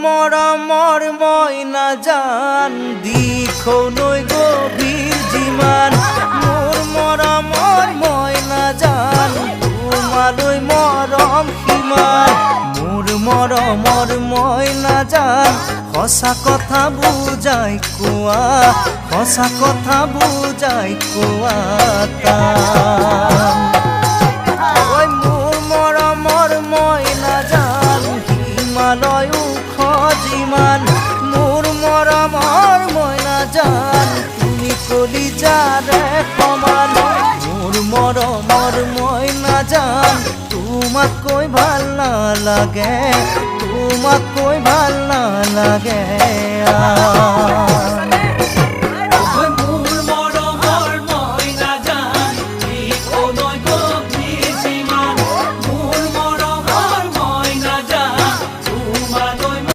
মৰমৰ মইনা জান দিখৌ নৈ গভীৰ যিমান মোৰ মৰমৰ মইনা জান তোমালৈ মৰম সিমান মোৰ মৰমৰ মইনা জান সঁচা কথা বুজাই কোৱা সঁচা কথা বুজাই কোৱা মোৰ মৰমৰ মইনা জান হিমালয় ওখ যিমান মোৰ মৰমৰ মইনা জান তুমি কলিজাৰে সমান মোৰ মৰমৰ মইনা জান তোমাক কৈ ভাল নালাগে তোমাক কৈ ভাল নালাগে